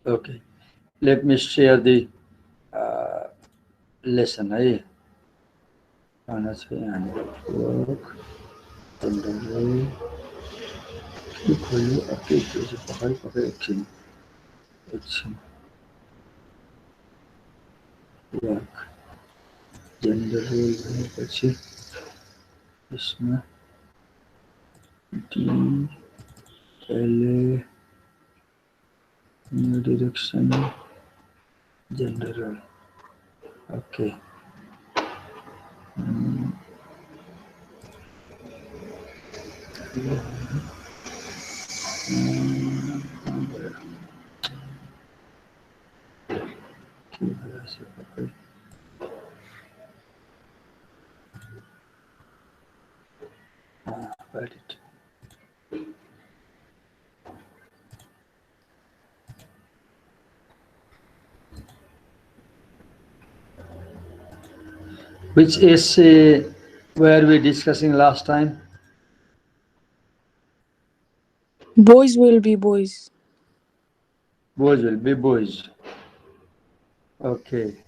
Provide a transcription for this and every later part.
Okay, let me share the lesson. Honestly, and work, generally, equally, okay, action, action, work, generally, પછી इसमें D L new direction general. Okay. Got it. Which is where we discussing last time? Boys will be boys. Boys will be boys. Okay.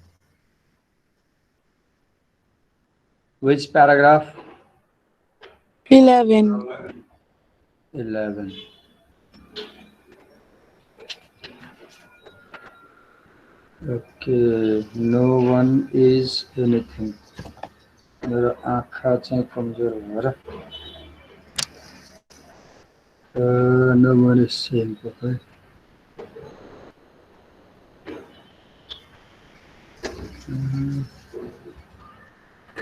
Which paragraph? 11. 11. Okay. No one is anything. मेरा आँखा चाहिँ कमजोर भएर no one is saying okay.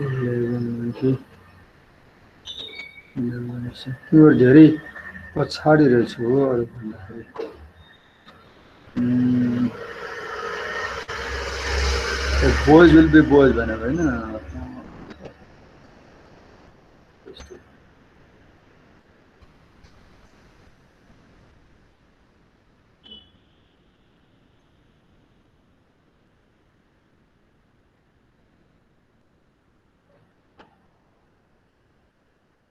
11 माथि 11 is तिम्रो धेरै पछाडि रहेछ हो अरू भन्दाखेरि boys will be boys भनेर हैन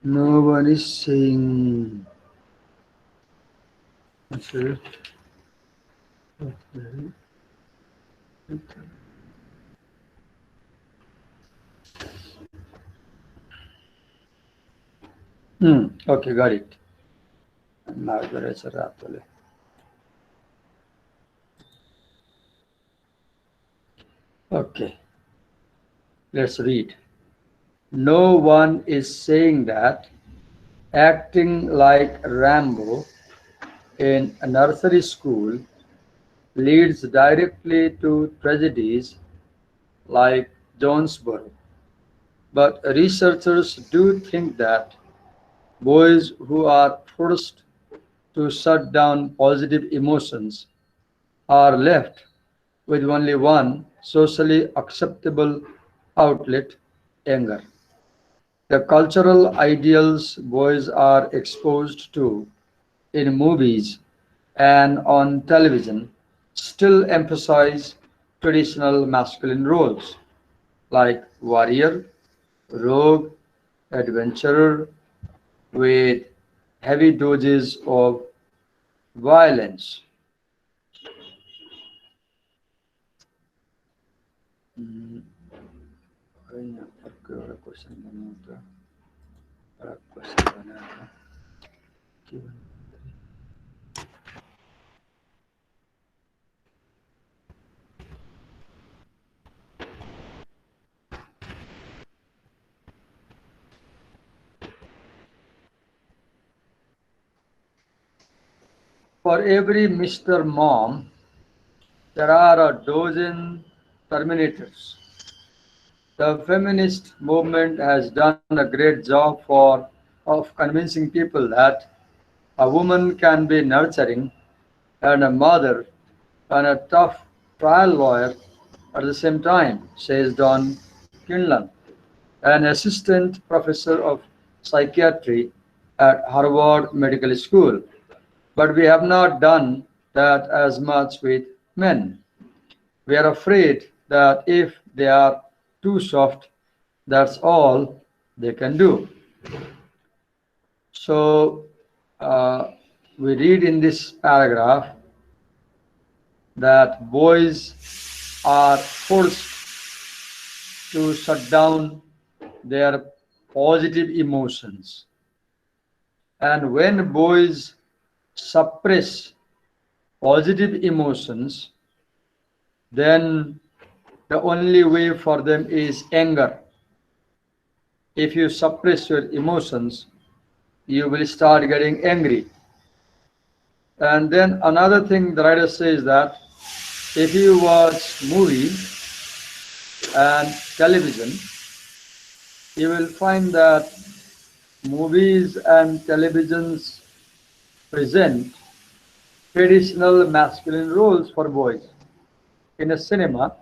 no one is saying okay. Okay, got it. Now रहेछ रातोले Okay, let's read. No one is saying that acting like Rambo in a nursery school leads directly to tragedies like Jonesboro. But researchers do think that boys who are forced to shut down positive emotions are left with only one socially acceptable outlet anger. The cultural ideals boys are exposed to in movies and on television still emphasize traditional masculine roles like warrior, rogue, adventurer, with heavy doses of violence. Mm, यहाँ अर्को एउटा question बनाउँ त एउटा question बनाएर के भन्नु For every Mr. Mom, there are a dozen Terminators. The feminist movement has done a great job of convincing people that a woman can be nurturing and a mother and a tough trial lawyer at the same time, says Don Kinlan, an assistant professor of psychiatry at Harvard Medical School. But we have not done that as much with men. We are afraid that if they are too soft, that's all they can do. So, we read in this paragraph that boys are forced to shut down their positive emotions. And when boys suppress positive emotions, then the only way for them is anger. If you suppress your emotions, you will start getting angry. And then another thing the writer says that if you watch movie and television, you will find that movies and televisions present traditional masculine roles for boys. In a cinema,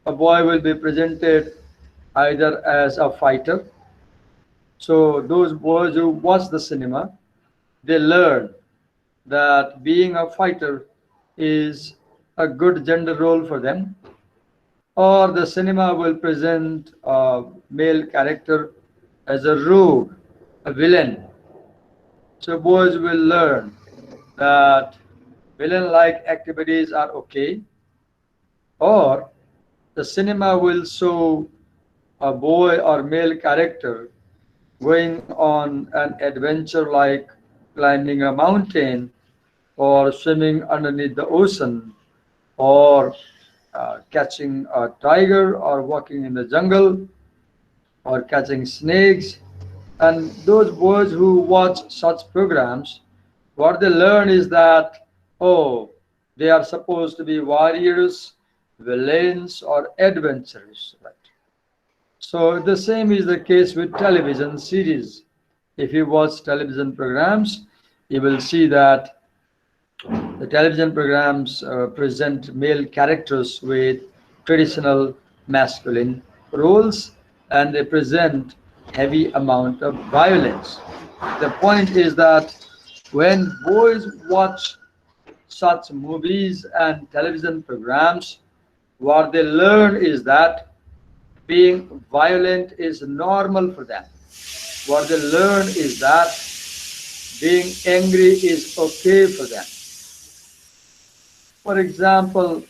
a boy will be presented either as a fighter. So those boys who watch the cinema, they learn that being a fighter is a good gender role for them. Or the cinema will present a male character as a rogue, a villain. So boys will learn that villain-like activities are okay, or the cinema will show a boy or male character going on an adventure like climbing a mountain or swimming underneath the ocean or catching a tiger or walking in the jungle or catching snakes. And those boys who watch such programs, what they learn is that, oh, they are supposed to be warriors, villains, or adventurers. Right? So the same is the case with television series. If you watch television programs, you will see that the television programs present male characters with traditional masculine roles, and they present heavy amount of violence. The point is that when boys watch such movies and television programs, what they learn is that being violent is normal for them. What they learn is that being angry is okay for them. For example,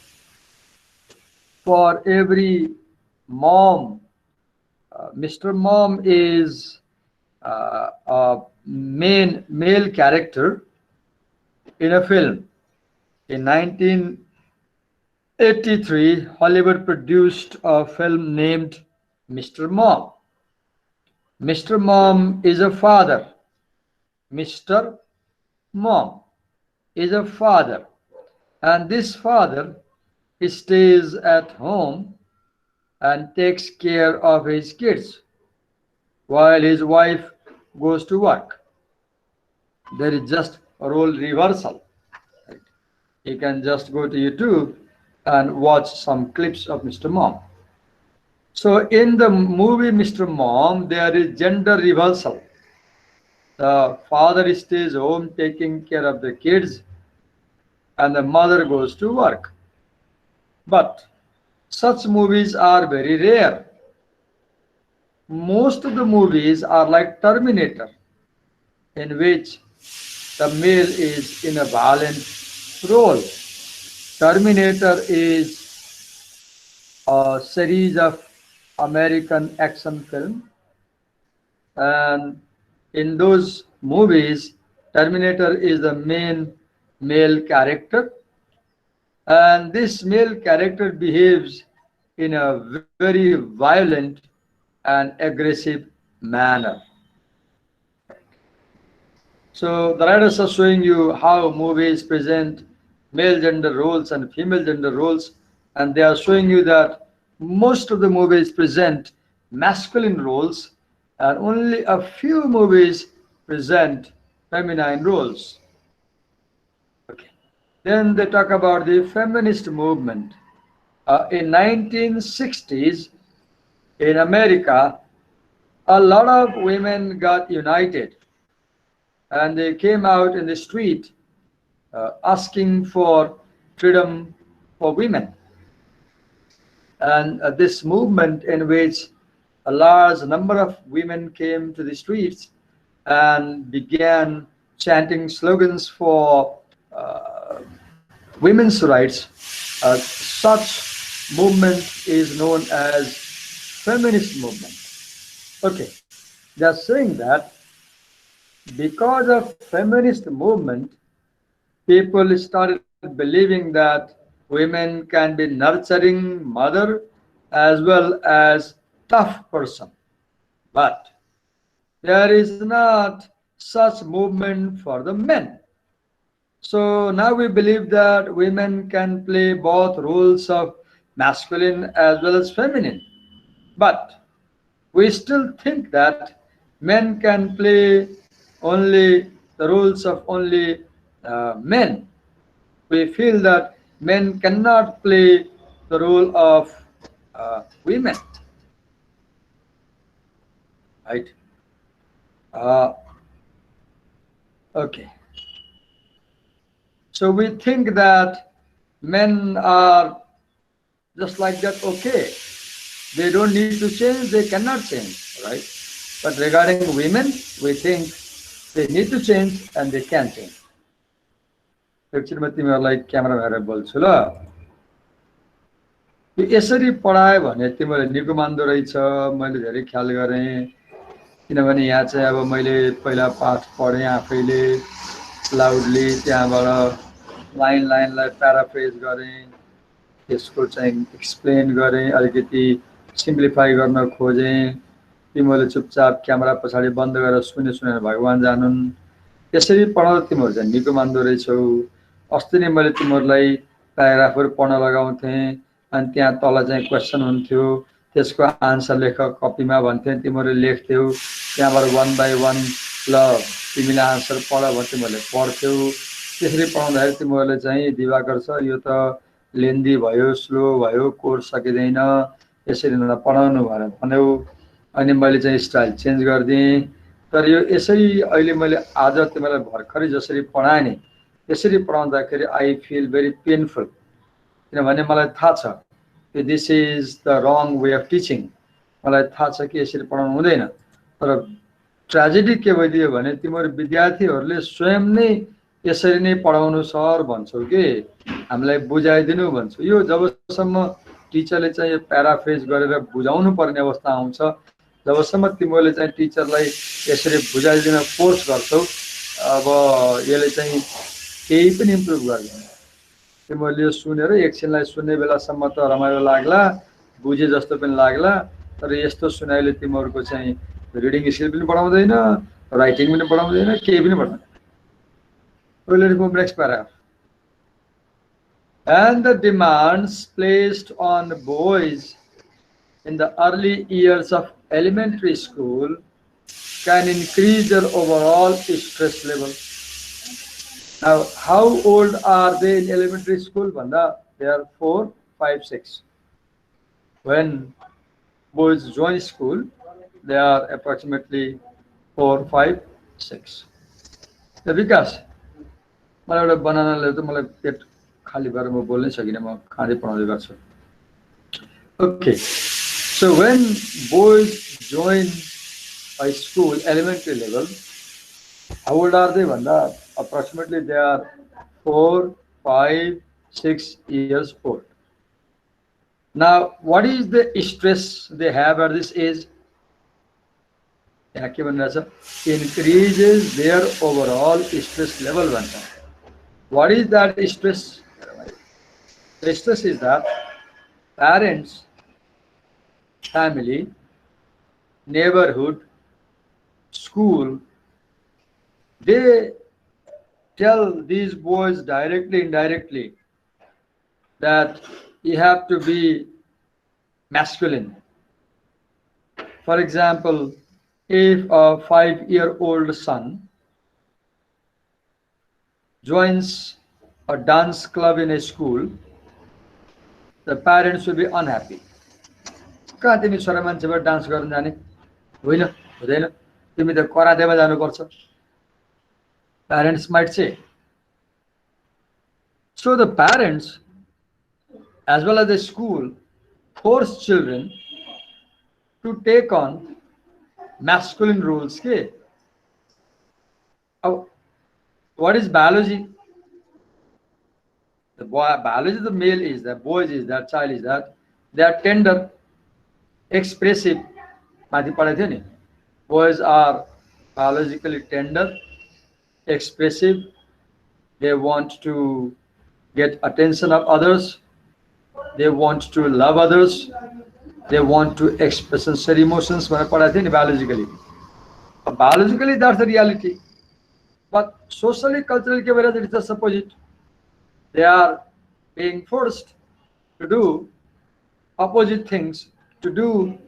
for every mom, Mr. Mom is a main male character in a film. In 1983, Hollywood produced a film named Mr. Mom. Mr. Mom is a father. Mr. Mom is a father. And this father stays at home and takes care of his kids while his wife goes to work. There is just a role reversal. Right? You can just go to YouTube and watch some clips of Mr. Mom. So in the movie Mr. Mom, there is gender reversal. The father stays home taking care of the kids, and the mother goes to work. But such movies are very rare. Most of the movies are like Terminator, in which the male is in a violent role. Terminator is a series of American action film, and in those movies, Terminator is the main male character, and this male character behaves in a very violent and aggressive manner. So the writers are showing you how movies present male gender roles and female gender roles, and they are showing you that most of the movies present masculine roles and only a few movies present feminine roles. Okay. Then they talk about the feminist movement. In 1960s in America, a lot of women got united and they came out in the street asking for freedom for women. And this movement, in which a large number of women came to the streets and began chanting slogans for women's rights, such movement is known as feminist movement. Okay, they are saying that because of feminist movement, people started believing that women can be nurturing mother as well as tough person. But there is not such movement for the men. So now we believe that women can play both roles of masculine as well as feminine. But we still think that men can play only the roles of only men. We feel that men cannot play the role of women, right? Uh, okay. So we think that men are just like that, okay. They don't need to change, they cannot change, right? But regarding women, we think they need to change and they can change. एकछिनमा तिमीहरूलाई camera हेरेर बोल्छु ल यो यसरी पढायो भने तिमीहरूले निको मान्दो रहेछ मैले धेरै ख्याल गरेँ किनभने यहाँ चाहिँ अब मैले पहिला पाठ पढेँ आफैले लाउडली त्यहाँबाट लाइनलाई प्याराफ्रेज गरेँ त्यसको चाहिँ एक्सप्लेन गरेँ अलिकति सिम्प्लिफाई गर्न खोजेँ तिमीहरूले चुपचाप क्यामेरा पछाडि बन्द गरेर सुनेर भगवान् जानुन् यसरी पढाउँदा तिमीहरू चाहिँ निको मान्दो रहेछौ अस्ति नै मैले तिमीहरूलाई प्याराग्राफहरू पढ्न लगाउँथेँ अनि त्यहाँ तल चाहिँ क्वेसन हुन्थ्यो त्यसको आन्सर लेख कपीमा भन्थेँ तिमीहरूले लेख्थ्यौ त्यहाँबाट वान बाई वान ल तिमीले आन्सर पढ भने तिमीहरूले पढ्थ्यौ त्यसरी पढाउँदाखेरि तिमीहरूले चाहिँ दिवाकर सर यो त लेन्दी भयो स्लो भयो कोर्स सकिँदैन यसरी पढाउनु भनेर भन्यौ अनि मैले चाहिँ स्टाइल चेन्ज गरिदिएँ तर यो यसरी अहिले मैले आज तिमीलाई भर्खरै जसरी पढाएँ नि यसरी पढाउँदाखेरि आई फिल भेरी पेनफुल किनभने मलाई थाहा छ कि दिस इज द रङ वे अफ टिचिङ मलाई थाहा छ कि यसरी पढाउनु हुँदैन तर ट्रेजेडी के भइदियो भने तिमीहरू विद्यार्थीहरूले स्वयं नै यसरी नै पढाउनु सर भन्छौ कि हामीलाई बुझाइदिनु भन्छौ यो जबसम्म टिचरले चाहिँ यो प्याराफ्रेज गरेर बुझाउनु पर्ने अवस्था आउँछ जबसम्म तिमीहरूले चाहिँ टिचरलाई यसरी बुझाइदिन फोर्स गर्छौ अब यसले चाहिँ केही पनि इम्प्रुभ गर्दैन तिमीहरूले यो सुनेर एकछिनलाई सुन्ने बेलासम्म त रमाइलो लाग्ला बुझे जस्तो पनि लाग्ला तर यस्तो सुनाइले तिमीहरूको चाहिँ रिडिङ स्किल पनि बढाउँदैन राइटिङ पनि बढाउँदैन केही पनि बढाउँदैन Let's move next paragraph. And the demands placed on boys in the early years of elementary school can increase their overall stress level. Now, how old are they in elementary school? Banda, they are 4, 5, 6. When boys join school, they are approximately 4, 5, 6. The Vikas, मलाई एउटा बनानाले त मलाई पेट खाली भएर म बोल्नै सकिनँ म खाँदै पढाउँदै गर्छु Okay, so when boys join a school elementary level, how old are they? Banda, approximately they are 4, 5, 6 years old. Now, what is the stress they have at this age? Increases their overall stress level. What is that stress? The stress is that parents, family, neighborhood, school, they tell these boys directly, indirectly, that you have to be masculine. For example, if a 5-year-old son joins a dance club in a school, the parents will be unhappy. कहाँ तिमी छोरा मान्छेबाट dance गर्न जाने होइन हुँदैन तिमी त करातेमा जानुपर्छ parents might say. So the parents as well as the school force children to take on masculine roles. Okay? What is biology? The biology of the male is that, boys is that, child is that, they are tender, expressive. माथि पढाएको थियो नि, boys are biologically tender, expressive. They want to get attention of others. They want to love others. They want to express their emotions. भनेर पढाएको थियो नि biologically. Biologically, that's the reality. But socially, culturally, it is just opposite. They are being forced to do opposite things, to do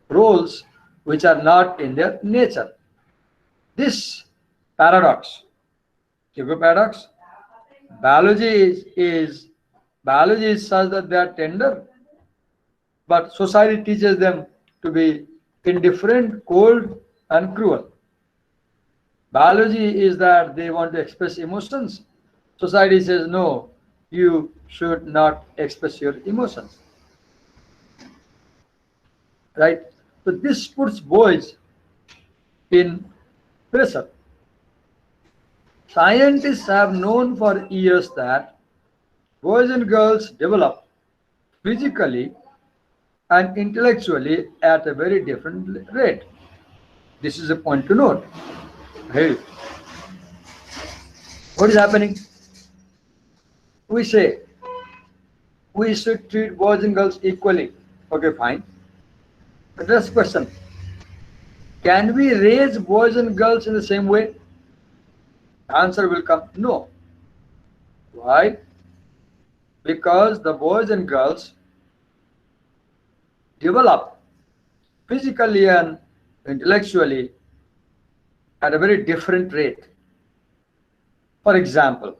roles which are not in their nature. This paradox, paradox, biology is such that they are tender, but society teaches them to be indifferent, cold, and cruel. Biology is that they want to express emotions. Society says, no, you should not express your emotions. Right? So this puts boys in pressure. Scientists have known for years that boys and girls develop physically and intellectually at a very different rate. This is a point to note. Hey, what is happening? We say we should treat boys and girls equally. Okay, fine. But next question. Can we raise boys and girls in the same way? Answer will come no. Why? Because the boys and girls develop physically and intellectually at a very different rate. For example,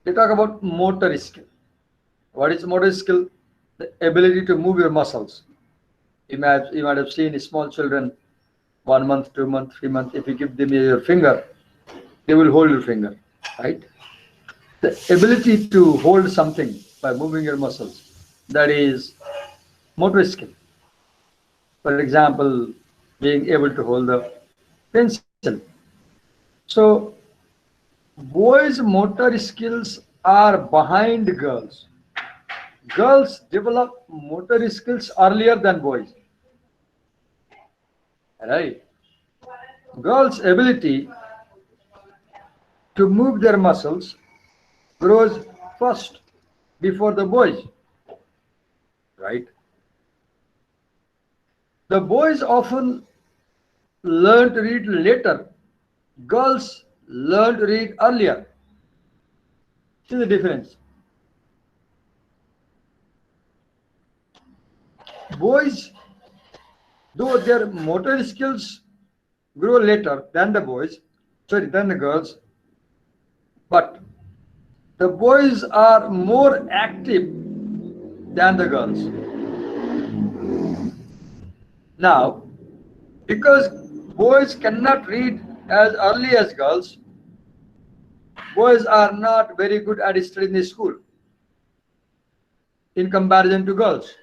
we talk about motor skill. What is motor skill? The ability to move your muscles. You might have seen small children, 1 month, 2 months, 3 months. If you give them your finger, they will hold your finger, right? The ability to hold something by moving your muscles, that is motor skill. For example, being able to hold the pencil. So boys' motor skills are behind girls. Girls develop motor skills earlier than boys. Right? Girls' ability to move their muscles grows first before the boys. Right? The boys often learn to read later. Girls learn to read earlier. See the difference. Boys, though their motor skills grow later than the girls, but the boys are more active than the girls. Now, because boys cannot read as early as girls, boys are not very good at studying in school in comparison to girls.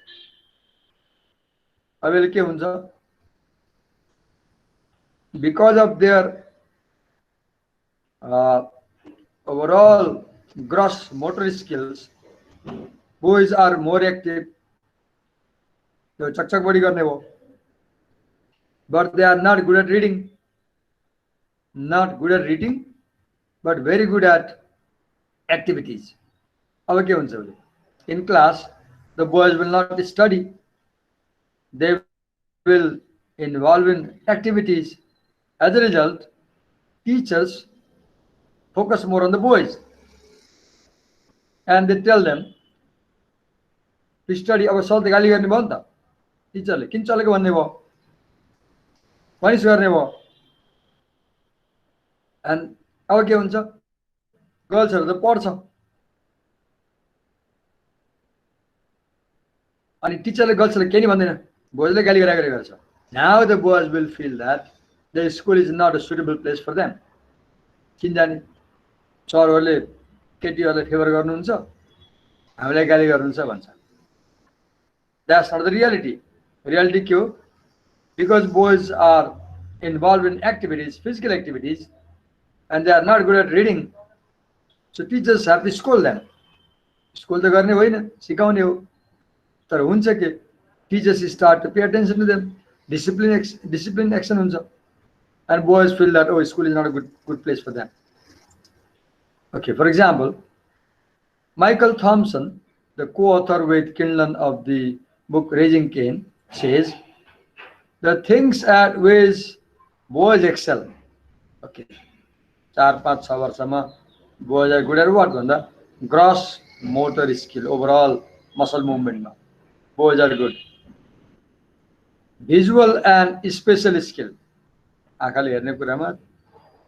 Because of their overall gross motor skills, boys are more active. But they are not good at reading. Not good at reading, but very good at activities. In class, the boys will not study. They will involve in activities. As a result, teachers focus more on the boys. And they tell them to study. अब सल्त गाली गर्ने भयो नि त टिचरले, किन चलेको भन्ने भयो, पनिस गर्ने भयो. And अब के हुन्छ, गर्ल्सहरु त पढ्छ अनि टिचरले गर्ल्सलाई केही नि भन्दैन, बोयजले गाली गरेको गर्छ. Now the boys will feel that the school is not a suitable place for them. किन जाने, सरहरुले केटीहरुलाई फेभर गर्नुहुन्छ, हामीलाई गाली गर्नुहुन्छ भन्छ. That's not the reality. Reality के हो? Because boys are involved in activities, physical activities, and they are not good at reading. So teachers have to scold them. Scold त गर्ने होइन, सिकाउने हो. तर हुन्छ के, teachers start to pay attention to them. Discipline action हुन्छ. And boys feel that, oh, school is not a good place for them. Okay, for example, Michael Thompson, the co-author with Kinlan of the book Raising Cain, says the things at which boys excel. Okay, 4-5-6 वर्षमा boys are good at what? भन्दा gross motor skill, overall muscle movement मा boys are good. Visual and spatial skill, आँखाले हेर्ने कुरामा,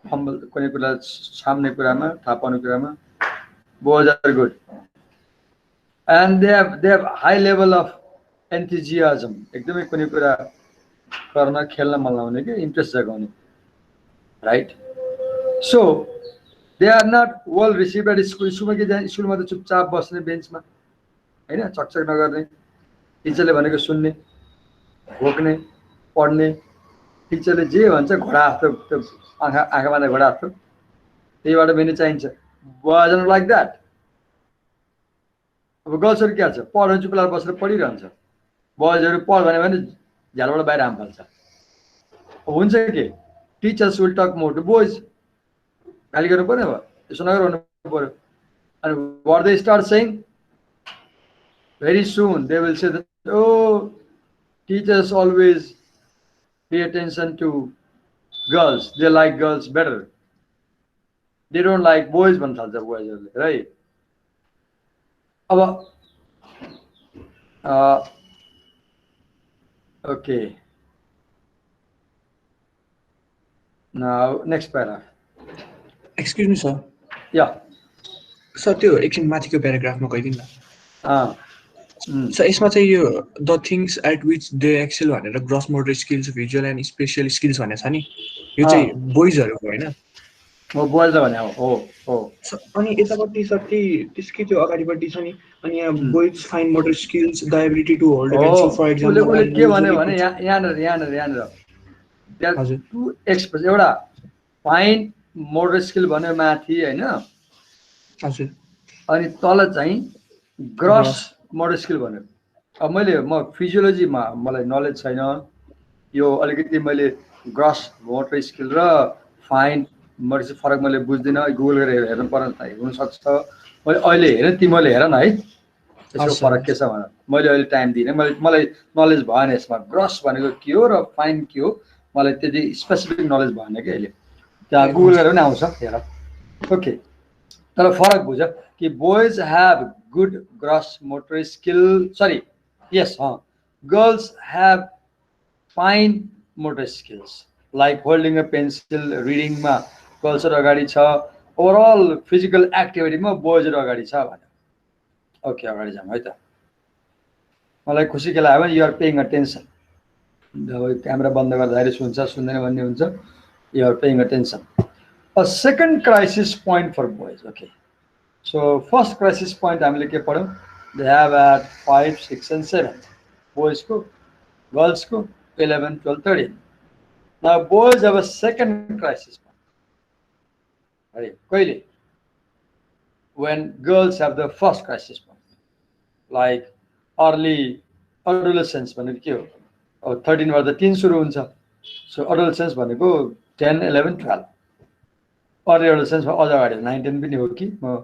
कुनै कुरा छाम्ने कुरामा, थाहा पाउने कुरामा boys are good. And they have high level of enthusiasm. एकदमै कुनै कुरा गर्न खेल्न मन लाउने के interest जगाउने, right? So they are not well received at school. स्कुलमा के जाने, स्कुलमा त चुपचाप बस्ने बेन्चमा हैन, चकचक नगर्ने, टिचरले भनेको सुन्ने, भोक्ने, पढ्ने, टिचरले जे भन्छ घोडा जस्तो त्यो आँखामा घोडा जस्तो त्यहीबाट पनि चाहिन्छ. Boys are like that. अब गर्ल्सहरु के छ, पढ्न चुप लागेर बसेर पढिरहन्छ. बोयजहरु पढ भने झ्यालबाट बाहिर हाम फाल्छ. हुन्छ के, टिचर्स विल टक मोर टु बोयज. गाली गर्नु पर्ने भयो, त्यसो नगर्नु पर्यो. And what they start saying, very soon they will say that, oh, teachers always pay attention to girls. They like girls better. They don't like boys भन्न थाल्छ बोयजहरुले, right? अब okay. Now next paragraph. Excuse me, sir. Yeah. Sir, त्यो एकछिन माथिको प्याराग्राफमा गइदिनु न. So यसमा चाहिँ यो the things at which they excel भनेर gross motor skills, visual and spatial skills भनेको छ नि, यो चाहिँ बोइजहरुको हैन. हो, बोइज भने हो. अनि यतापट्टि सर त्यसकै त्यो अगाडिपट्टि छ नि, अनि यहाँ boys fine motor skills, the ability to hold pencil for example. उले के भने यहाँनिर there are two expressions. एउटा फाइन मोटर स्किल भन्यो माथि हैन, हजुर, अनि तल चाहिँ ग्रस मोटर स्किल भन्यो. अब म फिजियोलोजीमा मलाई नलेज छैन, यो अलिकति मैले ग्रस मोटर स्किल र फाइन मोटर स्किल फरक मैले बुझ्दिनँ. गुगल गरेर हेर्नु पर्ने हुन सक्छ. मैले अहिले हेरेँ, तिमीले हेर न है त्यसको फरक के छ भनेर. मैले अहिले टाइम दिइनँ, मलाई नलेज भएन यसमा. ग्रस भनेको के हो र फाइन के हो मलाई त्यति स्पेसिफिक नलेज भएन कि अहिले. त्यहाँ गुगल गरेर पनि आउँछ, हेर. ओके, तर फरक बुझ कि boys have good gross motor skill, sorry yes, girls have fine motor skills like holding a pencil, रिडिङमा गर्ल्सहरू अगाडि छ, ओभरअल फिजिकल एक्टिभिटीमा बोइजहरू अगाडि छ भने. ओके, अगाडि जाउँ है त. मलाई खुसी के लाग्यो भने युआर पेइङ अटेन्सन. जब क्यामेरा बन्द गर्दाखेरि सुन्दैन भन्ने हुन्छ, you're paying attention. A second crisis point for boys. Okay, so first crisis point हामीले के पढ्यौं, they have at 5, 6 and 7. Boys को, girls को 11, 12, 13. Now boys have a second crisis point. Right? कहिले? When girls have the first crisis point, like early adolescence भनेको के हो? अब 13 बाट त teen सुरु हुन्छ. So adolescence भनेको 10, 11, 12. अर्ली एडोलेसेन्समा अझ अगाडि 9, 10 पनि हो कि म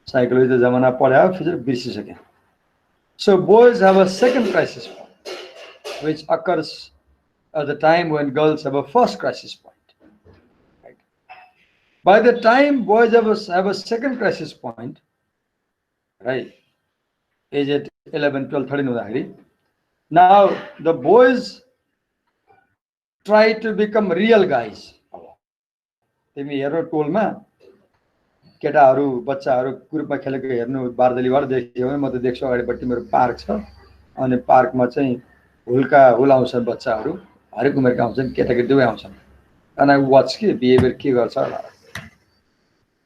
साइकोलोजी जमाना पढायो, फिर बिर्सिसकेँ. So boys have a second crisis point, which occurs at the time when girls have a first crisis point. Right? By the time boys have a second crisis point, right, age at 11, 12, 13 हुँदाखेरि, now the boys try to become real guys. तिमी हेर्नु टोलमा केटाहरू बच्चाहरू ग्रुपमा खेलेको हेर्नु, बारदलीबाट देख्यो भने म त देख्छु अगाडिपट्टि मेरो पार्क छ, अनि पार्कमा चाहिँ हुल आउँछन् बच्चाहरू, हरेक उमेरका आउँछन्, केटाकेटी दुवै आउँछन्. अनि वाच के बिहेभियर के गर्छ होला.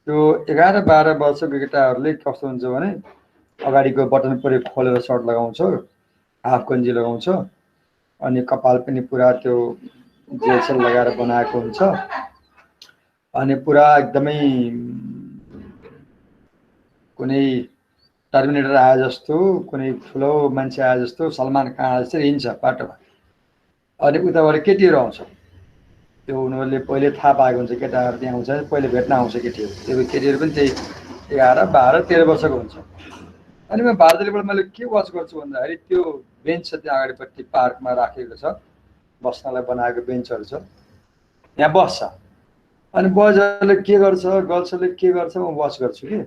त्यो 11-12 वर्षको केटाहरूले कस्तो हुन्छ भने अगाडिको बटन परे खोलेर सर्ट लगाउँछ, हाफ गन्जी लगाउँछ, अनि कपाल पनि पुरा त्यो जेल सेल लगाएर बनाएको हुन्छ, अनि पुरा एकदमै कुनै टर्मिनेटर आए जस्तो कुनै ठुलो मान्छे आए जस्तो सलमान खान आए जस्तो हिँड्छ बाटोमा। अनि उताबाट केटीहरू आउँछ, त्यो उनीहरूले पहिले थाहा पाएको हुन्छ केटाहरू त्यहाँ आउँछ, पहिले भेट्न आउँछ केटीहरू। त्यो केटीहरू पनि त्यही 11, 12, 13 वर्षको हुन्छ। अनि म भारतीयबाट मैले के वाच गर्छु भन्दाखेरि त्यो बेन्च छ त्यहाँ अगाडिपट्टि पार्कमा राखेको छ, बस्नलाई बनाएको बेन्चहरू छ, यहाँ बस्छ। अनि बोइजहरूले के गर्छ गर्ल्सहरूले के गर्छ म वाच गर्छु कि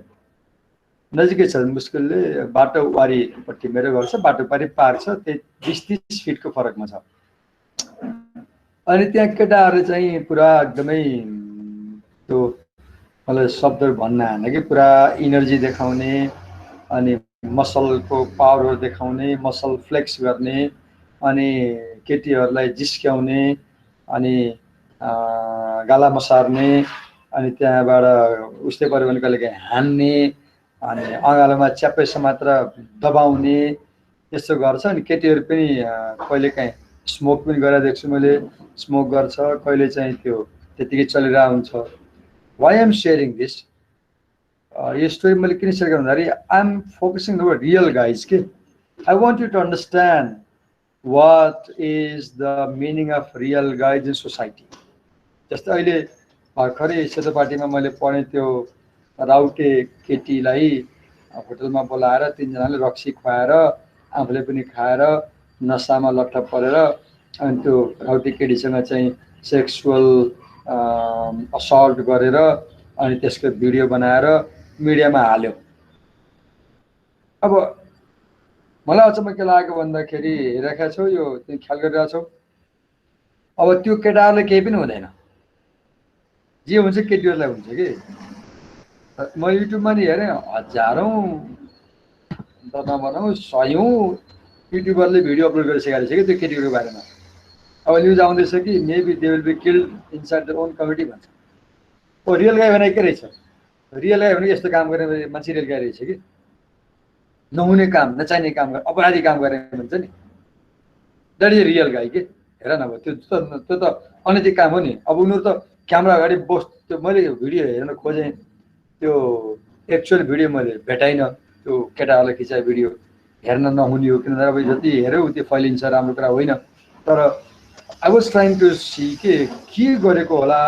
नजिकै छ, मुस्किलले बाटो वारीपट्टि मेरो घर छ, बाटो पारि पार्क छ, त्यही 20-30 फिटको फरकमा छ। अनि त्यहाँ केटाहरूले चाहिँ पुरा एकदमै त्यो मलाई शब्दहरू भन्न आएन कि पुरा इनर्जी देखाउने अनि मसलको पावरहरू देखाउने, मसल फ्लेक्स गर्ने, अनि केटीहरूलाई जिस्क्याउने, अनि गाला मसार्ने, अनि त्यहाँबाट उस्तै पऱ्यो भने कहिलेकाहीँ हान्ने, अनि अँगालोमा च्याप्पै समात्र दबाउने, यस्तो गर्छ। अनि केटीहरू पनि कहिलेकाहीँ स्मोक पनि गरेर देख्छु मैले, स्मोक गर्छ, कहिले चाहिँ त्यो त्यतिकै चलिरहेको हुन्छ। वाइ एम सेयरिङ दिस, यो स्टोरी मैले किन सेयर गर्नु भन्दाखेरि I am focusing over real guys के I want you to understand what is the meaning of real guys in society. जस्तै अहिले भर्खरै सेतोपाटीमा मैले पढेँ त्यो राउटे केटीलाई होटलमा बोलाएर 3 जनाले रक्सी खुवाएर आफूले पनि खाएर नसामा लट्ठ परेर अनि त्यो राउटे केटीसँग चाहिँ सेक्सुअल असल्ट गरेर अनि त्यसको भिडियो बनाएर मिडियामा हाल्यो। अब मलाई अचम्म के लाग्यो भन्दाखेरि हेरेका छौ यो तिमी ख्याल गरिरहेको छौ, अब त्यो केटाहरूले केही पनि हुँदैन, जे हुन्छ केटीहरूलाई हुन्छ कि। म युट्युबमा नि हेरेँ, हजारौँ नभनौँ 100औँ युट्युबरले भिडियो अपलोड गरिसकेको छ कि त्यो केटीहरूको बारेमा। अब न्युज आउँदैछ कि maybe they will be killed inside their own community भन्छ। ओ रियल गाई भने के रहेछ, रियल गाई भने यस्तो काम गर्ने मान्छे रियल गाई रहेछ कि, नहुने काम नचाहिने काम गर्ने अपराधी काम गर्ने भन्छ नि, द्याट इज रियल गाई के। हेर न, अब त्यो त अनैतिक काम हो नि। अब उनीहरू त क्यामेरा अगाडि त्यो मैले भिडियो हेर्न खोजेँ, त्यो एक्चुअल भिडियो मैले भेटाइनँ, त्यो केटाहरूलाई खिचाएको भिडियो हेर्न नहुने हो, किनभने अब जति हेऱ्यो उति फैलिन्छ, राम्रो कुरा होइन। तर I was trying to see के गरेको होला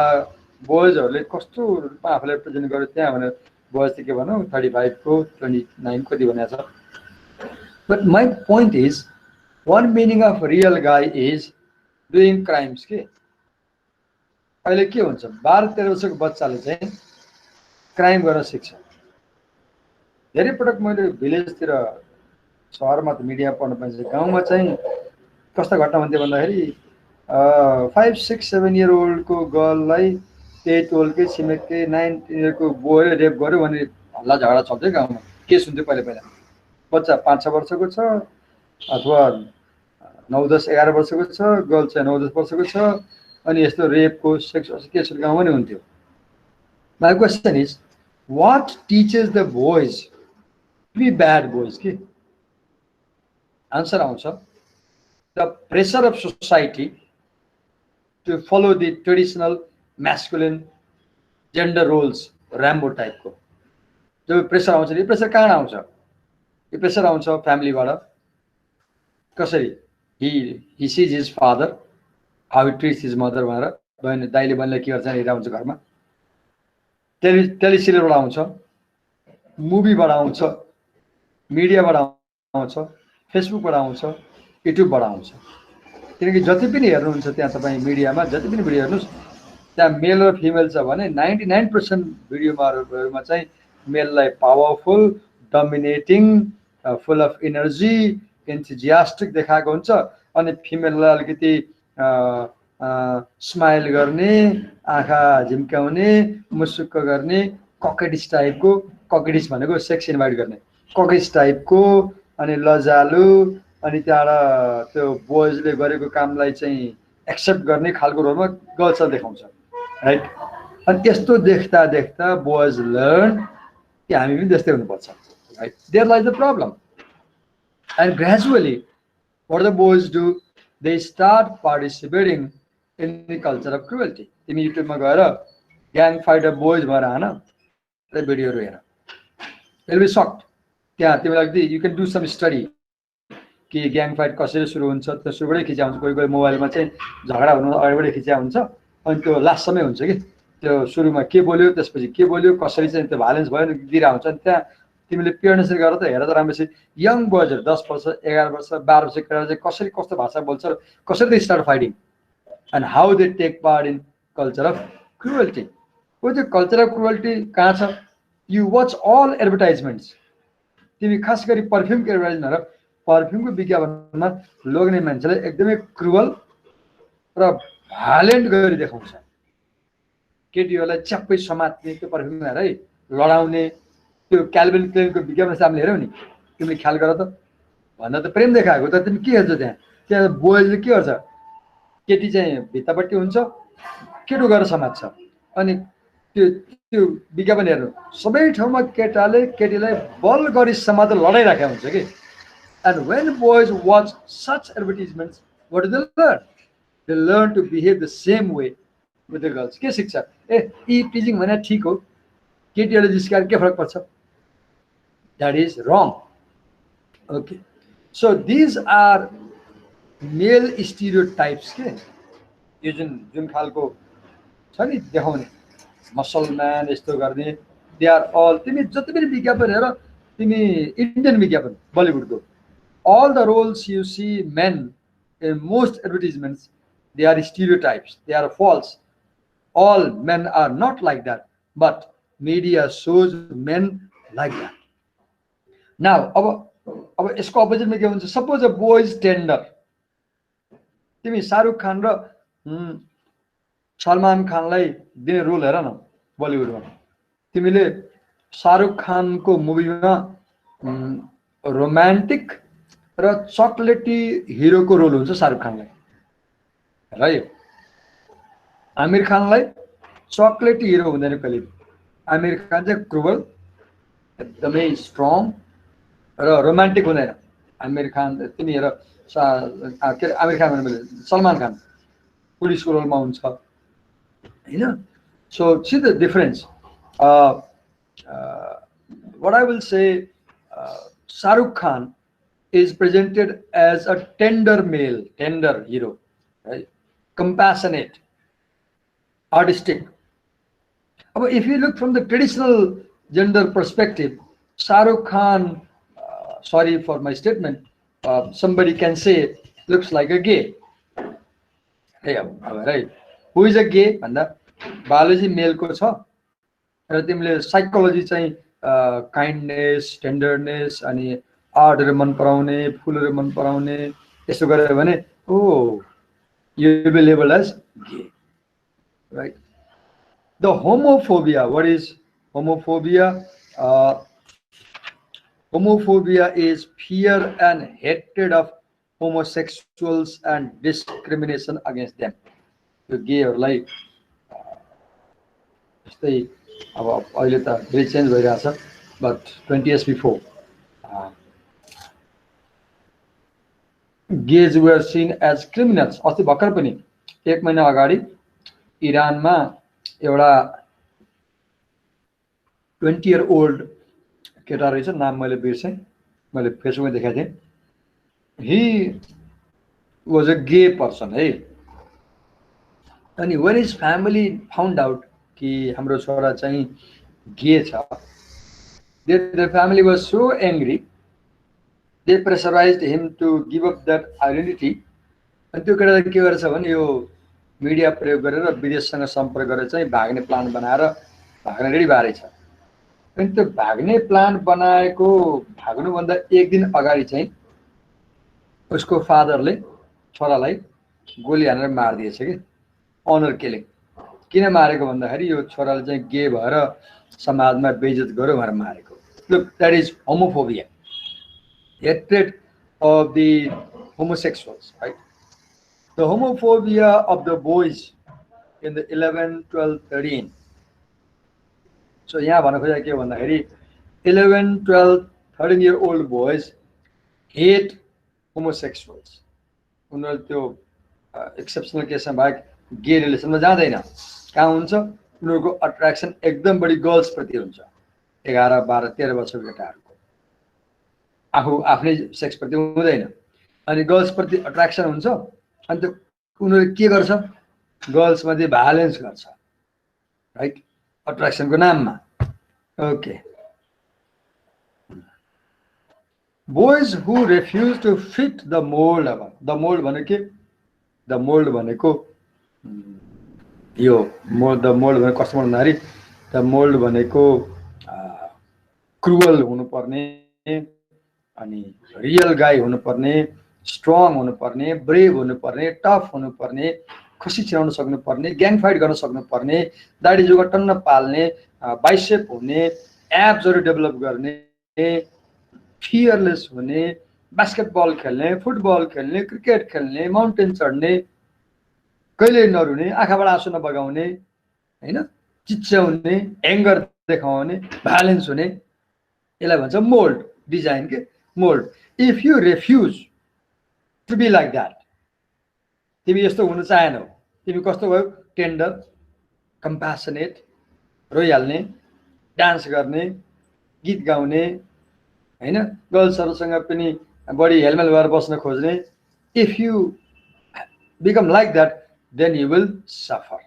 बोइजहरूले, कस्तो रूपमा आफूलाई रिप्रेजेन्ट गर्यो त्यहाँ भनेर। बोइज त के भनौँ 35 को 29 कति भनेको छ। But my point is one meaning of real guy is doing crimes के। अहिले के हुन्छ 12-13 वर्षको बच्चाले चाहिँ क्राइम गर्न सिक्छ। धेरै पटक मैले भिलेजतिर, सहरमा त मिडिया पढ्नु पाइन्छ, गाउँमा चाहिँ कस्तो घटना हुन्थ्यो भन्दाखेरि 5, 6, 7 इयर ओल्डको गर्ललाई त्यही टोलकै छिमेककै 9 इयरको बोयले रेप गर्यो भने हल्ला झगडा चल्थ्यो गाउँमा, केस हुन्थ्यो पहिला पहिला। बच्चा 5-6 वर्षको छ अथवा 9, 10, 11 वर्षको छ, गर्ल चाहिँ 9, 10 वर्षको छ, अनि यस्तो रेपको सेक्स केसहरू गाउँमा नि हुन्थ्यो। My question is what teaches the boys to be bad boys के। आन्सर आउँछ the pressure of society to follow the traditional masculine gender roles, Rambo टाइपको जो प्रेसर आउँछ। यो प्रेसर कहाँ आउँछ? यो प्रेसर आउँछ फ्यामिलीबाट। कसरी ही सिज his father, how he ट्रिट्स his mother भनेर बहिनी दाइले बहिनीलाई के गर्छ हेरेर आउँछ घरमा। टेलिसिरियलबाट आउँछ, मुभीबाट आउँछ, मिडियाबाट आउँछ, फेसबुकबाट आउँछ, युट्युबबाट आउँछ। किनकि जति पनि हेर्नुहुन्छ त्यहाँ तपाईँ मिडियामा जति पनि भिडियो हेर्नुहोस्, त्यहाँ मेल र फिमेल छ भने 99% भिडियोमा चाहिँ मेललाई powerful, dominating, full of energy, enthusiastic देखाएको हुन्छ, अनि फिमेललाई अलिकति स्माइल गर्ने, आँखा झिम्काउने, मुसुक्क गर्ने, ककेडिस टाइपको, ककेडिस भनेको सेक्स इन्भाइट गर्ने, ककेडिस टाइपको, अनि लजालु, अनि त्यहाँबाट त्यो बोइजले गरेको कामलाई चाहिँ एक्सेप्ट गर्ने खालको रोलमा गर्ल्सलाई देखाउँछ, राइट। अनि त्यस्तो देख्दा देख्दा बोइज लर्न कि हामी पनि त्यस्तै हुनुपर्छ, right. There lies the problem. And gradually what the boys do, they start participating in the culture of cruelty. तिमी युट्युबमा गएर ग्याङ फाइटर बोइज भएर हान भिडियोहरू हेर, विल बी सक्ड। त्यहाँ तिमीलाई you can do some study कि ग्याङ फाइट कसरी सुरु हुन्छ, त्यो सुरुबाटै खिच्या हुन्छ। कोही कोही मोबाइलमा चाहिँ झगडा हुनु अगाडिबाटै खिच्या हुन्छ, अनि त्यो लास्टसम्मै हुन्छ कि त्यो सुरुमा के बोल्यो त्यसपछि के बोल्यो कसरी चाहिँ त्यो भाइलेन्स भयो नि दिइरहेको हुन्छ। अनि त्यहाँ तिमीले पे एटेन्सन गरेर त हेर त राम्रोसित यङ बोइजहरू 10 वर्ष 11 वर्ष 12 वर्ष केटा चाहिँ कसरी कस्तो भाषा बोल्छ र कसरी they start fighting and how they take part in culture of cruelty. त्यो कल्चर अफ क्रुएल्टी कहाँ छ? You watch all advertisements. तिमी खास गरी पर्फ्युमको एडभर्टाइजमेन्ट र पर्फ्युमको विज्ञापनमा लोग्ने मान्छेलाई एकदमै क्रुअल र भाइलेन्ट गरी देखाउँछ। केटीहरूलाई च्याप्पै समात्ने त्यो पर्फ्युम हेर है, लडाउने। त्यो क्याल्भिन क्लेनको विज्ञापन सामने हेऱ्यौ नि तिमीले ख्याल गर त, भन्दा त प्रेम देखाएको त तिमी के हेर्छौ? त्यहाँ बोइजले के गर्छ? केटी चाहिँ भित्तापट्टि हुन्छ, केटो गरेर समात्छ। अनि त्यो त्यो विज्ञापन हेर्नु, सबै ठाउँमा केटाले केटीलाई बल गरी समातेर लडाइराखेको हुन्छ कि। And when boys watch such advertisements, what do they learn? They learn to behave the same way with the girls. के शिक्षा? यी टिजिङ भने ठिक हो, केटीहरूले जिस्काएर के फरक पर्छ? That is wrong. Okay. So these are male stereotypes के यो जुन खालको छ नि देखाउने मुसलमान यस्तो गर्ने, दे आर अल। तिमी जति पनि विज्ञापन हेर, तिमी इन्डियन विज्ञापन बलिउडको, all the roles you see men in most advertisements, they are stereotypes, they are false. All men are not like that, but media shows men like that. Now अब यसको अपोजिटमा के हुन्छ? सपोज अ बोइज टेन्डर, तिमी शाहरुख खान र सलमान खानलाई दिने role हेर न बलिउडमा। तिमीले शाहरुख खानको मुभीमा romantic र चकलेटी हिरोको role हुन्छ शाहरुख खानलाई है। आमिर खानलाई चकलेटी हिरो हुँदैन कहिले। आमिर खान चाहिँ क्रुअल, एकदमै स्ट्रङ र रोमान्टिक हुँदैन। आमिर खान तिमी हेर, के अरे आमिर खान भने मैले सलमान खान पुलिसको रोलमा हुन्छ होइन। So see the difference. what I will say, Shahrukh Khan is presented as a tender male, tender hero, right? Compassionate, artistic. If you look from the traditional gender perspective, Shahrukh Khan, sorry for my statement, somebody can say looks like a gay. Right? Who is a gay? Biology male ko cha. र तिमीले psychology चाहिँ kindness, टेन्डरनेस अनि आर्टहरू मन पराउने, फुलहरू मन पराउने यस्तो गर्यो भने you will be labeled as gay, right? The homophobia, what is homophobia? Homophobia is fear and hatred of homosexuals and discrimination against them. The gayहरूलाई यस्तै अब अहिले त धेरै चेन्ज भइरहेछ, but 20 years before gays were seen as criminals. अस्ति भर्खर पनि 1 महिना अगाडि इरानमा एउटा 20-year-old केटा रहेछ, नाम मैले बिर्सेँ, मैले फेसबुकमा देखाएको थिएँ। He was a gay person है। अनि when his family found out कि हाम्रो छोरा चाहिँ गे छ, the family was so angry, they pressurized him to give up that identity. अनि त्यो केटाले के गरेछ भने यो मिडिया प्रयोग गरेर विदेशसँग सम्पर्क गरेर चाहिँ भाग्ने प्लान बनाएर भाग्न रेडी भएछ। अनि त्यो भाग्ने प्लान बनाएको भाग्नुभन्दा 1 दिन अगाडि चाहिँ उसको फादरले छोरालाई गोली हानेर मारिदिएछ कि, अनर किलिङ। किन मारेको भन्दाखेरि यो छोराले चाहिँ गे भएर समाजमा बेइज्जत गर्यो भनेर मारेको। Look, that is homophobia, hatred of the homosexuals, right? The homophobia of the boys in the 11, 12, 13. So यहाँ भन्न खोजेको के भन्दाखेरि 11, 12, 13-year-old boys hate homosexuals. उनीहरू त्यो एक्सेप्सनल केसमा बाहेक गे रिलेसनमा जाँदैन। कहाँ हुन्छ? उनीहरूको अट्र्याक्सन एकदम बढी गर्ल्स प्रति हुन्छ 11, 12, 13 वर्षको केटाहरूको आफू आफ्नै सेक्स प्रति हुँदैन अनि गर्ल्स प्रति अट्र्याक्सन हुन्छ अनि त्यो उनीहरूले के गर्छ गर्ल्स मध्ये भायोलेन्स गर्छ राइट अट्र्याक्सनको नाममा okay boys who refuse to fit the mold the mold भनेको के the mold भनेको यो the mold भनेको कस्तो भन्दाखेरि the mold भनेको क्रुअल हुनुपर्ने अनि रियल गाई हुनुपर्ने स्ट्रङ हुनुपर्ने ब्रेभ हुनुपर्ने टफ हुनुपर्ने खुसी छिराउन सक्नुपर्ने ग्याङ फाइट गर्न सक्नुपर्ने दाढी जुगा टन्न पाल्ने बाइसेप हुने एब्सहरु डेभलप गर्ने फियरलेस हुने बास्केटबल खेल्ने फुटबल खेल्ने क्रिकेट खेल्ने माउन्टेन चढ्ने कहिले नरुने आँखाबाट आँसु नबगाउने हैन चिच्याउने एङ्गर देखाउने भ्यालेन्स हुने यसलाई भन्छ मोल्ड डिजाइन के mould if you refuse to be like that तिमी यस्तो हुन चाहेनौ तिमी कस्तो भयो टेन्डर कम्प्यासनेट रोइहाल्ने डान्स गर्ने गीत गाउने हैन गर्ल्सहरुसँग पनि बडी हेलमेल भएर बस्न खोज्ने if you become like that then you will suffer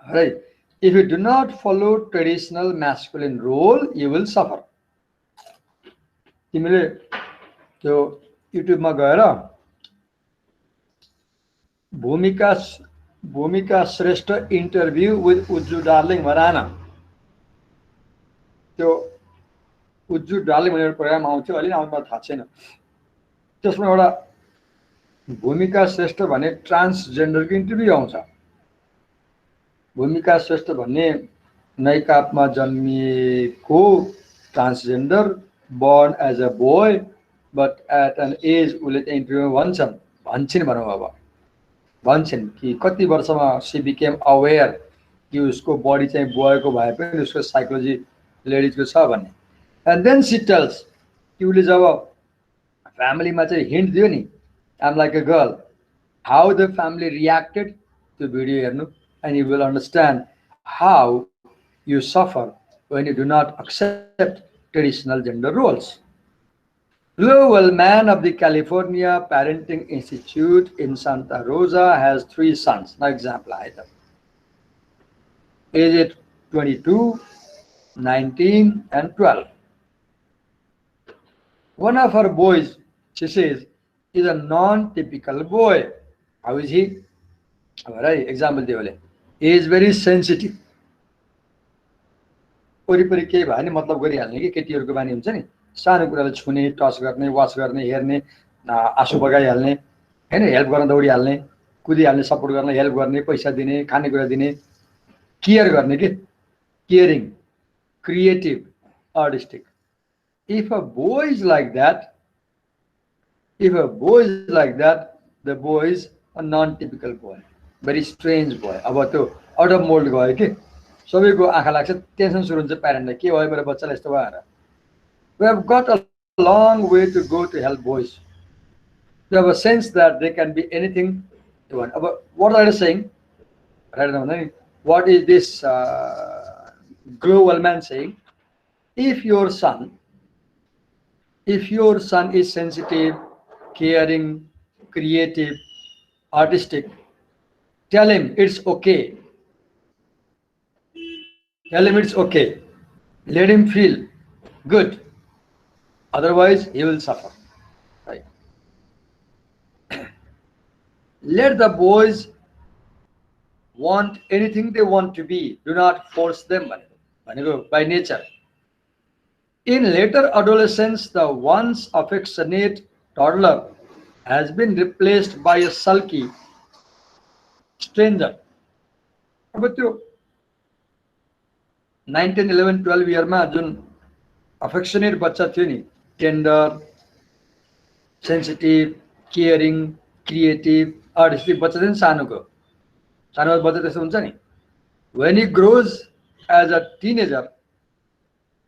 right if you do not follow traditional masculine role you will suffer तिमीले त्यो युट्युबमा गएर भूमिका श्रेष्ठ इन्टरभ्यु विथ उज्जु डार्लिङ भरान त्यो उज्जु डार्लिङ भनेर प्रोग्राम आउँथ्यो अलि नाम थाहा छैन त्यसमा एउटा भूमिका श्रेष्ठ भन्ने ट्रान्सजेन्डरको इन्टरभ्यु आउँछ भूमिका श्रेष्ठ भन्ने नैकापमा जन्मिएको transgender born as a boy but at an age उले इन्टरभ्युमा भन्छन् भनौँ अब भन्छन् कि कति वर्षमा she became aware कि उसको बडी चाहिँ बोयको भए पनि उसको साइकोलोजी लेडिजको छ भन्ने and then she tells कि उले जब फ्यामिलीमा चाहिँ हिन्ट दियो नि I'm like a girl how the family reacted to video हेर्नु and you will understand how you suffer when you do not accept traditional gender roles. Lowell Mann of the California Parenting Institute in Santa Rosa has 3 sons. Now example item. Age 22, 19 and 12. One of her boys, she says, is a non-typical boy. How is he? Alright, example देवले. He is very sensitive. वरिपरि के भयो नि मतलब गरिहाल्ने कि केटीहरुको बानी हुन्छ नि सानो कुरालाई छुने टच गर्ने वाच गर्ने हेर्ने आँसु बगाइहाल्ने हैन हेल्प गर्न दौडिहाल्ने कुदिहाल्ने सपोर्ट गर्न हेल्प गर्ने पैसा दिने खानेकुरा दिने केयर गर्ने के caring creative artistic if a boy is like that the boy is a non-typical boy very strange boy अब त्यो आउट अफ मोल्ड गयो के सबैको आँखा लाग्छ टेन्सन सुरु हुन्छ प्यारेन्टलाई के भयो मेरो बच्चालाई यस्तो भएर we have got a long way to go to help boys they have a sense that they can be anything they want what are you saying right now what is this global man saying if your son is sensitive caring creative artistic tell him it's okay tell him it's okay let him feel good otherwise he will suffer right let the boys want anything they want to be do not force them by nature in later adolescence the once affectionate toddler has been replaced by a sulky stranger अब त्यो 9, 10, 11, 12 इयरमा जुन अफेक्सनेट बच्चा थियो नि tender sensitive caring creative artistic बच्चा थियो नि सानो बच्चा त्यस्तो हुन्छ नि when he grows as a teenager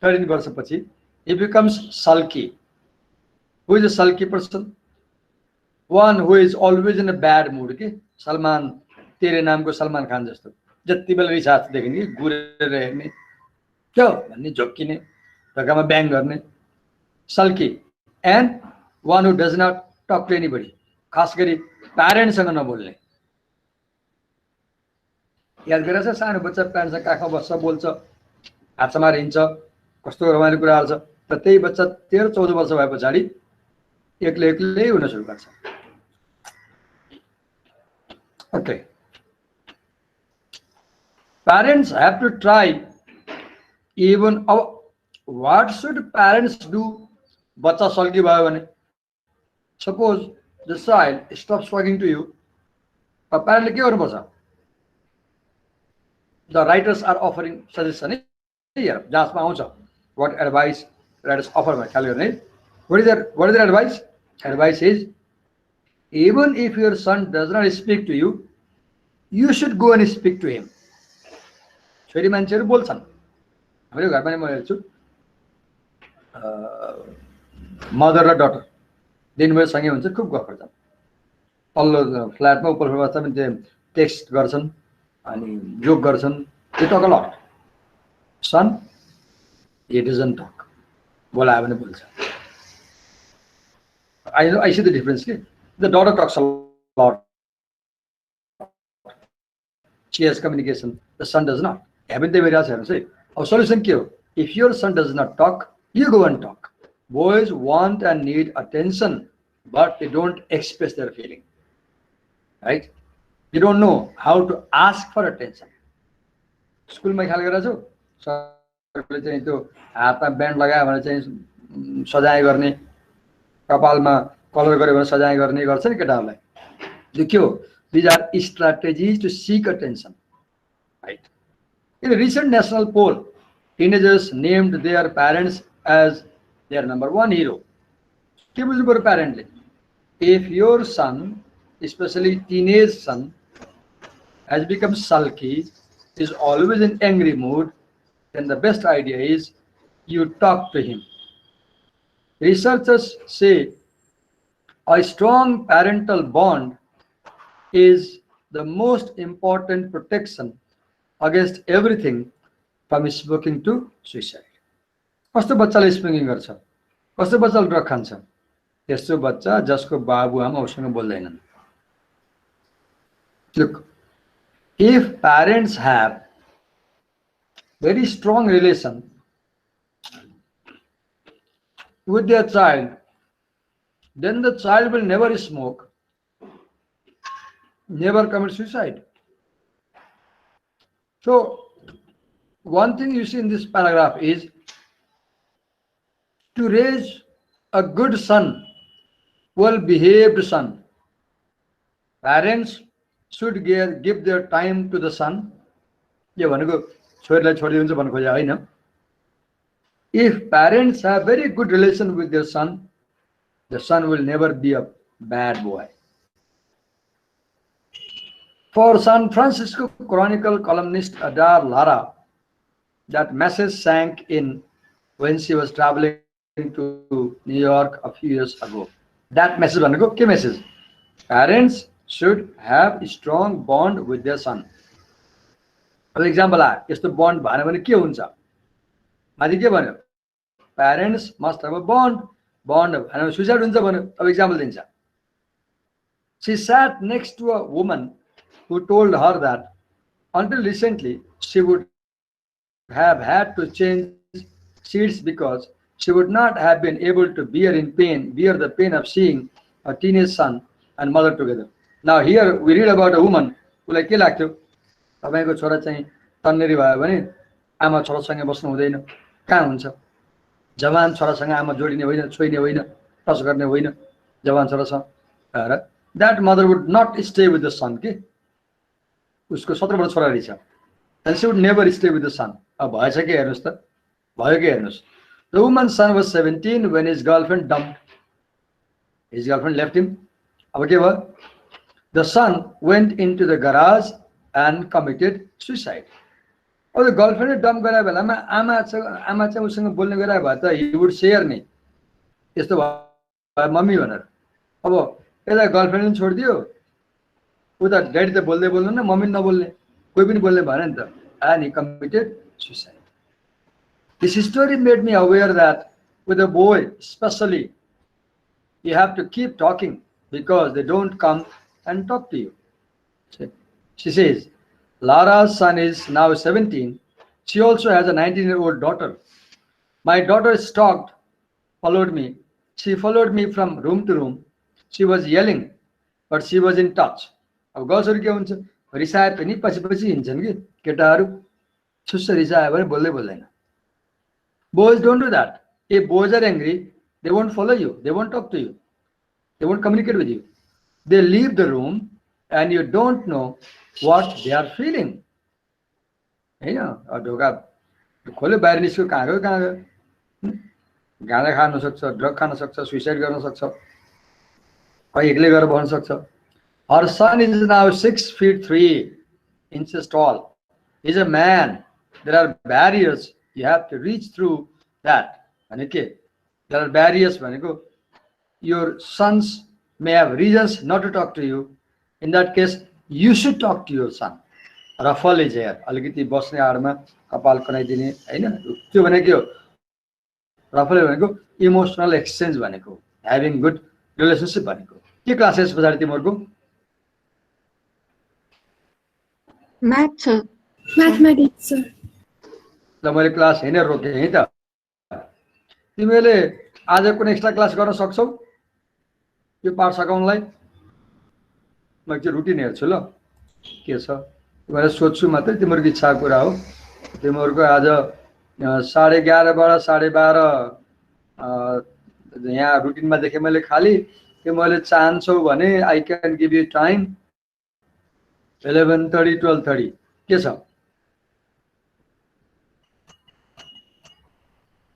13 वर्षपछि he becomes sulky who is a sulky person one who is always in a bad mood के सलमान तेरे नामको सलमान खान जस्तो जति बेला रिसार्च देख्ने कि गुरेर हेर्ने क्या भन्ने झोक्किने ढोकामा ब्याङ गर्ने sulky and one who does not talk to anybody खास गरी प्यारेन्ट्ससँग नबोल्ने याद गरेर सानो बच्चा प्यारेन्ट्ससँग काखमा बस्छ बोल्छ हात समाएर हिँड्छ कस्तो रमाइलो कुराहरू छ र त्यही बच्चा 13-14 वर्ष भए पछाडि एक्लै हुन सुरु गर्छ okay parents have to try even what should parents do बच्चा सल्की भयो भने suppose the child stops talking to you parent के गर्नुपर्छ the writers are offering suggestion here जसमा आउँछ what advice writers offer मा ख्याल गर्ने what is their advice advice is even if your son does not speak to you you should go and speak to him छोरी मान्छेहरु बोल्छन् हाम्रो घरमा नि म हेर्छु मदर र डटर दिनभरि सँगै हुन्छ खूब गफ गर्छन् तल्लो फ्ल्याटमा उपर फ्ल्याटमा पनि टेक्स्ट गर्छन् अनि जोक गर्छन् they talk a lot son he doesn't talk बोलायो भने बोल्छ I see the difference the daughter talks a lot she has communication the son does not haven't they various हेर्नुस् है अब solution के हो if your son does not talk you go and talk boys want and need attention but they don't express their feeling right they don't know how to ask for attention school में ख्याल गरेछौ सरले चाहिँ त्यो हातमा band लगायो भने चाहिँ सजाय गर्ने कपालमा कलर गर्यो भने सजाय गर्ने गर्छ नि केटाहरुलाई यो के हो these are strategies to seek attention right in a recent national poll teenagers named their parents as their number one hero के बुझ्नु पर्यो प्यारेन्टले if your son especially teenage son has become sulky is always in angry mood then the best idea is you talk to him researchers say a strong parental bond is the most important protection against everything from smoking to suicide कस्तो बच्चाले smoking गर्छ कस्तो बच्चाले drug खान्छ त्यस्तो बच्चा जसको बाबुआमा उसँग बोल्दैनन् look if parents have very strong relation with their child then the child will never smoke never commit suicide so one thing you see in this paragraph is to raise a good son well behaved son parents should give their time to the son यो भनेको छोरीलाई छोडिदिन्छ भन्न खोजे हैन if parents have very good relation with their son the son will never be a bad boy for San Francisco Chronicle columnist Adar Lara that message sank in when she was traveling to New York a few years ago that message भनेको के message parents should have a strong bond with their son अब example आ यस्तो bond भएन भने के हुन्छ माथि के भन्यो parents must have a bond भएन सुसाइड हुन्छ भन्यो अब एक्जाम्पल दिन्छ she sat next to a woman who told her that until recently she would have had to change seats because she would not have been able to bear the pain of seeing a teenage son and mother together now here we read about a woman who like के लाग्थ्यो तपाईको छोरा चाहिँ तन्नेरी भयो भने आमा छोरासँग बस्नु हुँदैन कहाँ हुन्छ जवान छोरासँग आमा जोडिने होइन छोइने होइन टच गर्ने होइन जवान छोरासँग र that mother would not stay with the son के उसको 17 वर्ष छोरा रहेछ and she would never stay with the son अब भएछ के हेर्नुस् त भयो के हेर्नुस् the woman's son was 17 when his girlfriend left him अब के भयो the son went into the garage and committed suicide अब गर्लफ्रेन्डले डम्प गरे बेलामा आमा चाहिँ उसँग बोल्ने गरे भए त he would share नि यस्तो भयो मम्मी भनेर अब यता गर्लफ्रेन्डले छोड्दियो उता ड्याडी त बोल्दै बोल्नु न मम्मी नबोल्ने कोही पनि बोल्ने भएन नि त, and he committed suicide. This story made me aware that with a boy especially, you have to keep talking because they don't come and talk to you. She says, Lara's son is now 17. She also has a 19-year-old daughter. My daughter stalked, followed me. She followed me from room to room. She was yelling, but she was in touch. अब गर्छहरू के हुन्छ, रिसाए पनि पछि पछि हिँड्छन् कि केटाहरू, छुस्स रिसायो भने बोल्दै बोल्दैन. Boys don't do that. If boys are angry, they won't follow you. They won't talk to you. They won't communicate with you. They leave the room and you don't know what they are feeling. ढोका खोल्यो बाहिर निस्क्यो, कहाँ गयो, गाँजा खान सक्छ, drug Khan सक्छ, suicide गर्न सक्छ, कहीँ एक्लै गएर बस्न सक्छ. Her son is now 6 feet 3 inches tall. He's a man. There are barriers. You have to reach through that. There are barriers. Your sons may have reasons not to talk to you. In that case, you should talk to your son. Rafal is here. Aligiti bosne arma kapal kanaidini. त्यो भनेको के हो? रफल भनेको emotional exchange भनेको, having good relationship भनेको. के classes पछाडि तिमीहरुको? Math sir. Mathematics sir. ल मैले क्लास हेरेर रोके है त. तिमीले आज कुनै एक्स्ट्रा क्लास गर्न सक्छौ यो पाठ सकाउनलाई? म चाहिँ रुटिन हेर्छु ल के छ भनेर सोध्छु मात्रै. तिमीहरुको इच्छाको कुरा हो. तिमीहरुको आज 11:30 बाट 12:30 यहाँ रुटिनमा देखे मैले खाली. तिमीले चाहन्छौ भने आई क्यान गिभ यु टाइम 11:30 12:30 के छ?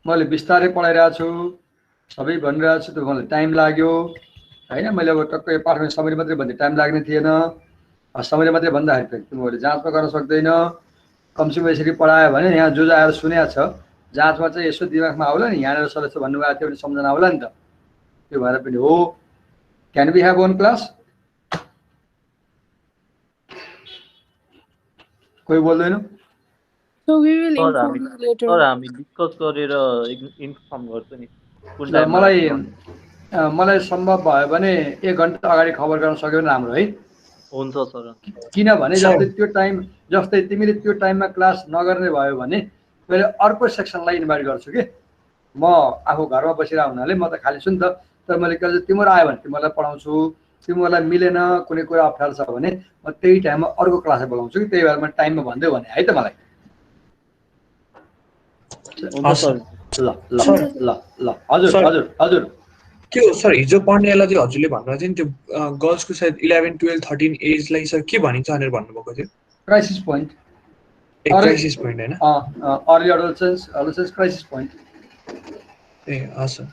मैले बिस्तारै पढाइरहेको छु, सबै भनिरहेको छु, त मलाई टाइम लाग्यो हैन. मैले अब टक्कै पाठमा समय मात्रै भन्दै टाइम लाग्ने थिएन. समय मात्रै भन्दाखेरि फेरि तिमीहरूले जाँचमा गर्न सक्दैन. कमसेकम यसरी पढायो भने यहाँ जो आएर सुनेको छ जाँचमा चाहिँ यसो दिमागमा आउला नि, यहाँनिर सरले भन्नुभएको थियो भने सम्झना आउला नि त. त्यो भएर पनि हो. Can we have one class? कोही बोल्दैन? So we will inform you later. Sir हामी डिस्कस गरेर इन्फर्म गर्छु नि कुन टाइममा. मलाई सम्भव भयो भने 1 घण्टा अगाडि खबर गर्न सक्यो भने राम्रो है. हुन्छ सर. किनभने जस्तै तिमीले त्यो टाइममा क्लास नगर्ने भयो भने मैले अर्को सेक्सनलाई इन्भाइट गर्छु कि. म आफू घरमा बसिरहेको हुनाले म त खाली छु नि त. तर मैले के भन्छ तिमीहरू आयो भने तिमीहरूलाई पढाउँछु. तिमीहरूलाई मिलेन कुनै कुरा अप्ठ्यारो छ भने म त्यही टाइममा अर्को क्लास बोलाउँछु कि. त्यही भएर म टाइममा भन्दै भने है त मलाई. हुन्छ सर. ल ल ल ल हजुर हजुर हजुर. के हो सर हिजो पढ्नेलाई चाहिँ हजुरले भन्नुभएको थियो नि त्यो गर्ल्सको सायद 11 12 13 एजलाई सर के भनिन्छ भनेर भन्नुभएको थियो? Crisis point. क्राइसिस पोइन्ट हैन? Early adolescence crisis point. ए हजुर.